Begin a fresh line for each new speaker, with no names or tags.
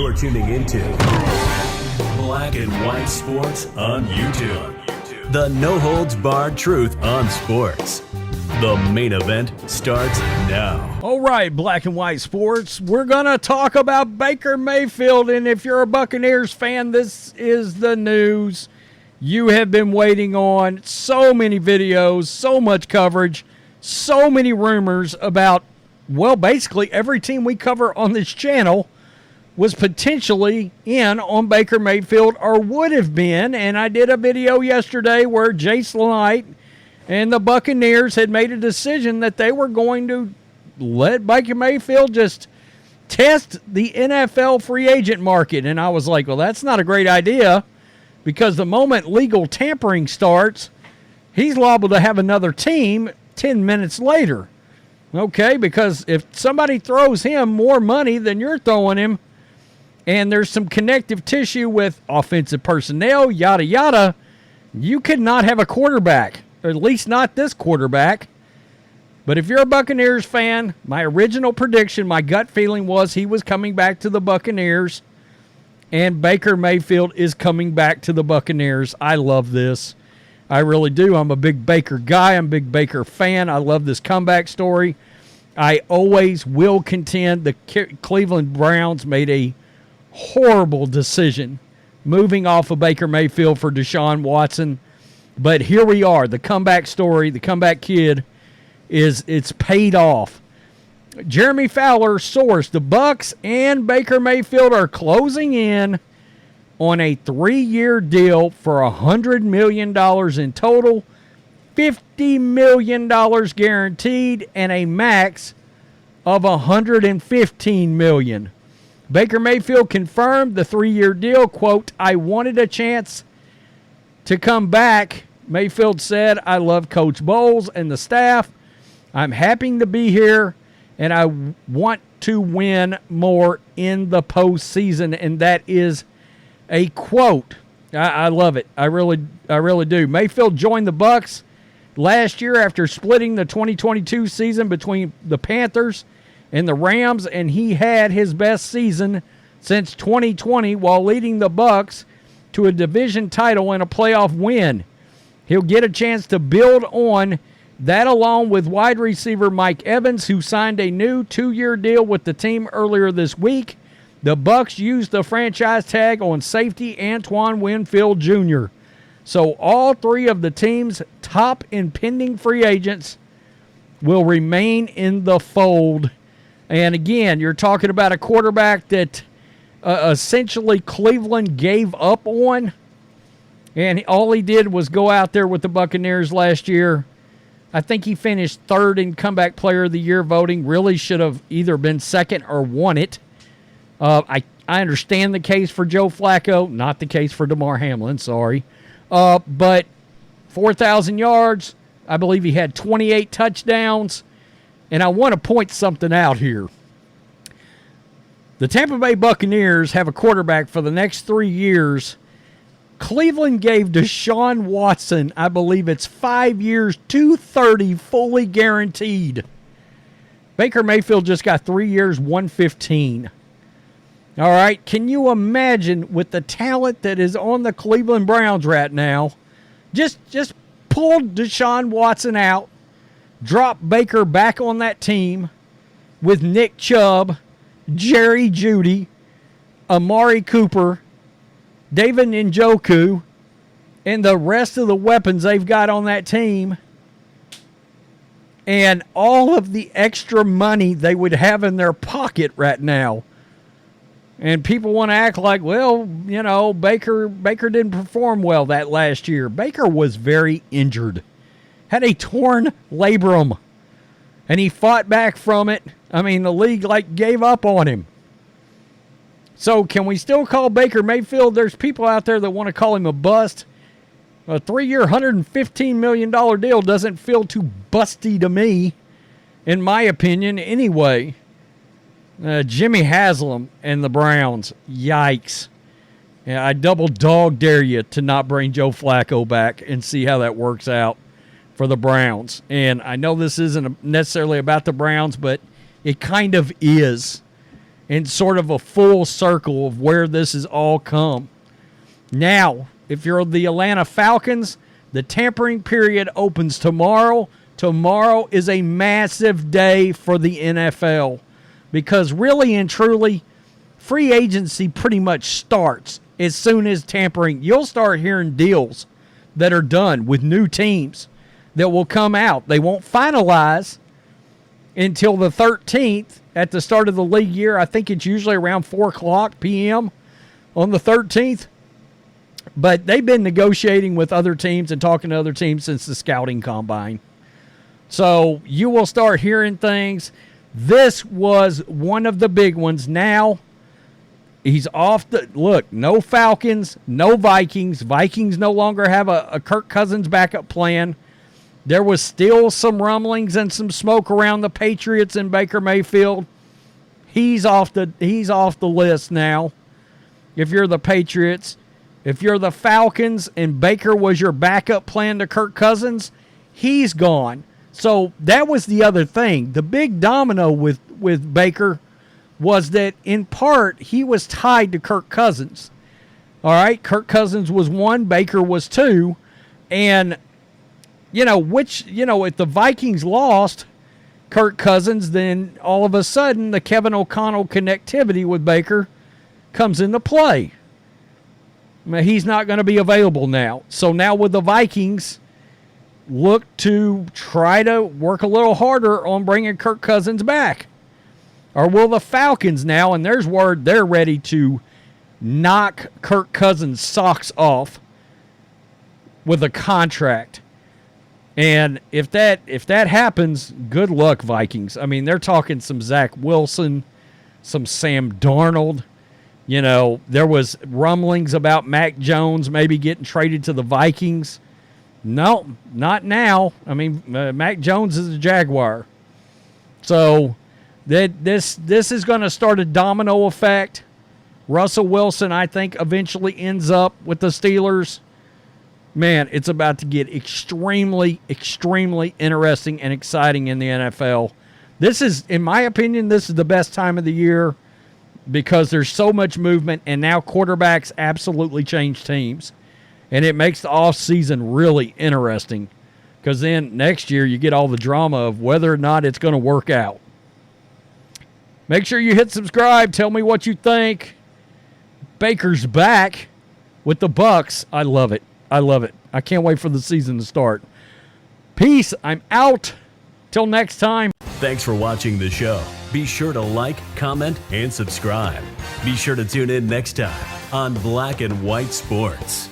You're tuning into Black and White Sports on YouTube. The no-holds-barred truth on sports. The main event starts now.
All right, Black and White Sports. We're going to talk about Baker Mayfield, and if you're a Buccaneers fan, this is the news you have been waiting on. So many videos, so much coverage, so many rumors about, well, basically every team we cover on this channel was potentially in on Baker Mayfield or would have been. And I did a video yesterday where Jason Light and the Buccaneers had made a decision that they were going to let Baker Mayfield just test the NFL free agent market. And I was like, well, that's not a great idea, because the moment legal tampering starts, he's liable to have another team 10 minutes later. Okay, because if somebody throws him more money than you're throwing him, and there's some connective tissue with offensive personnel, yada, yada, you could not have a quarterback, or at least not this quarterback. But if you're a Buccaneers fan, my original prediction, my gut feeling was he was coming back to the Buccaneers, and Baker Mayfield is coming back to the Buccaneers. I love this. I really do. I'm a big Baker guy. I'm a big Baker fan. I love this comeback story. I always will contend the Cleveland Browns made a horrible decision moving off of Baker Mayfield for Deshaun Watson. But here we are. The comeback story, the comeback kid, it's paid off. Jeremy Fowler source, the Bucs and Baker Mayfield are closing in on a 3-year deal for $100 million in total, $50 million guaranteed, and a max of $115 million. Baker Mayfield confirmed the 3-year deal, quote, "I wanted a chance to come back." Mayfield said, "I love Coach Bowles and the staff. I'm happy to be here, and I want to win more in the postseason." And that is a quote. I love it. I really do. Mayfield joined the Bucs last year after splitting the 2022 season between the Panthers and the Rams, and he had his best season since 2020 while leading the Bucs to a division title and a playoff win. He'll get a chance to build on that along with wide receiver Mike Evans, who signed a new 2-year deal with the team earlier this week. The Bucs used the franchise tag on safety Antoine Winfield Jr. So all 3 of the team's top impending free agents will remain in the fold. And again, you're talking about a quarterback that essentially Cleveland gave up on. And all he did was go out there with the Buccaneers last year. I think he finished 3rd in Comeback Player of the Year voting. Really should have either been 2nd or won it. I understand the case for Joe Flacco, not the case for DeMar Hamlin, sorry. But 4,000 yards, I believe he had 28 touchdowns. And I want to point something out here. The Tampa Bay Buccaneers have a quarterback for the next 3 years. Cleveland gave Deshaun Watson, I believe it's 5 years, $230 fully guaranteed. Baker Mayfield just got 3 years, $115. All right, can you imagine with the talent that is on the Cleveland Browns right now, just pull Deshaun Watson out, drop Baker back on that team with Nick Chubb, Jerry Jeudy, Amari Cooper, David Njoku, and the rest of the weapons they've got on that team, and all of the extra money they would have in their pocket right now. And people want to act like, well, you know, Baker didn't perform well that last year. Baker was very injured. Had a torn labrum, and he fought back from it. I mean, the league gave up on him. So can we still call Baker Mayfield? There's people out there that want to call him a bust. A 3-year, $115 million deal doesn't feel too busty to me, in my opinion, anyway. Jimmy Haslam and the Browns, yikes. Yeah, I double dog dare you to not bring Joe Flacco back and see how that works out for the Browns. And I know this isn't necessarily about the Browns, but it kind of is. in sort of a full circle of where this has all come. Now, if you're the Atlanta Falcons, the tampering period opens tomorrow. Tomorrow is a massive day for the NFL because really and truly, free agency pretty much starts as soon as tampering. You'll start hearing deals that are done with new teams that will come out. They won't finalize until the 13th at the start of the league year. I think it's usually around 4 o'clock p.m. on the 13th. But they've been negotiating with other teams and talking to other teams since the scouting combine. So you will start hearing things. This was one of the big ones. Now he's off the look. No Falcons, no Vikings. Vikings no longer have a Kirk Cousins backup plan. There was still some rumblings and some smoke around the Patriots and Baker Mayfield. He's off the list now. If you're the Patriots, if you're the Falcons and Baker was your backup plan to Kirk Cousins, he's gone. So that was the other thing. The big domino with Baker was that in part he was tied to Kirk Cousins. All right, Kirk Cousins was 1, Baker was 2, and if the Vikings lost Kirk Cousins, then all of a sudden the Kevin O'Connell connectivity with Baker comes into play. I mean, he's not going to be available now. So now with the Vikings, look to try to work a little harder on bringing Kirk Cousins back. Or will the Falcons now, and there's word they're ready to knock Kirk Cousins' socks off with a contract. And if that happens, good luck, Vikings. I mean, they're talking some Zach Wilson, some Sam Darnold. There was rumblings about Mac Jones maybe getting traded to the Vikings. No, not now. I mean, Mac Jones is a Jaguar. So this is going to start a domino effect. Russell Wilson, I think, eventually ends up with the Steelers. Man, it's about to get extremely, extremely interesting and exciting in the NFL. This is, in my opinion, this is the best time of the year because there's so much movement, and now quarterbacks absolutely change teams. And it makes the offseason really interesting because then next year you get all the drama of whether or not it's going to work out. Make sure you hit subscribe. Tell me what you think. Baker's back with the Bucs. I love it. I love it. I can't wait for the season to start. Peace. I'm out. Till next time.
Thanks for watching the show. Be sure to like, comment, and subscribe. Be sure to tune in next time on Black and White Sports.